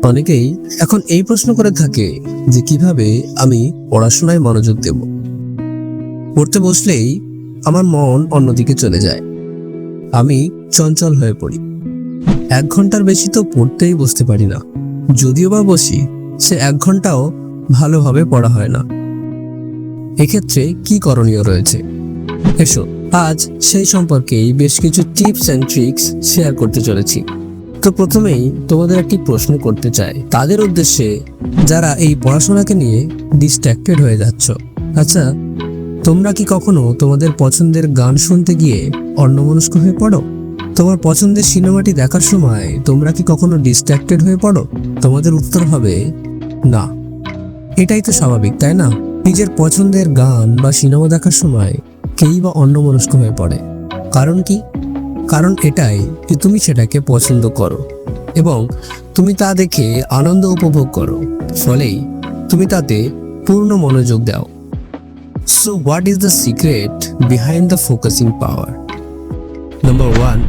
অনেকেই এখন এই প্রশ্ন করে থাকে যে কিভাবে আমি পড়াশোনায় মনোযোগ দেব। পড়তে বসলেই আমার মন অন্যদিকে চলে যায়, আমি চঞ্চল হয়ে পড়ি। 1 ঘন্টার বেশি তো পড়তেই বসতে পারি না, যদিও বা বসি সে 1 ঘন্টাও ভালোভাবে পড়া হয় না। এক্ষেত্রে কি করণীয় রয়েছে, এসো আজ সেই সম্পর্কেই বেশ কিছু টিপস অ্যান্ড ট্রিক্স শেয়ার করতে চলেছি। তো প্রথমেই তোমাদের একটি প্রশ্ন করতে চাই তাদের উদ্দেশ্যে যারা এই পড়াশোনাকে নিয়ে ডিস্ট্র্যাক্টেড হয়ে যাচ্ছ। আচ্ছা, তোমরা কি কখনো তোমাদের পছন্দের গান শুনতে গিয়ে অন্যমনস্ক হয়ে পড়ো? তোমার পছন্দের সিনেমাটি দেখার সময় তোমরা কি কখনো ডিস্ট্র্যাক্টেড হয়ে পড়ো? তোমাদের উত্তর হবে না। এটাই তো স্বাভাবিক, তাই না? নিজের পছন্দের গান বা সিনেমা দেখার সময় কেই বা অন্যমনস্ক হয়ে পড়ে। কারণ কি? কারণ এটাই যে তুমি সেটাকে পছন্দ করো এবং তুমি তা দেখে আনন্দ উপভোগ করো, ফলেই তুমি তাতে পূর্ণ মনোযোগ দাও। So what is the secret behind the focusing power? Number 1,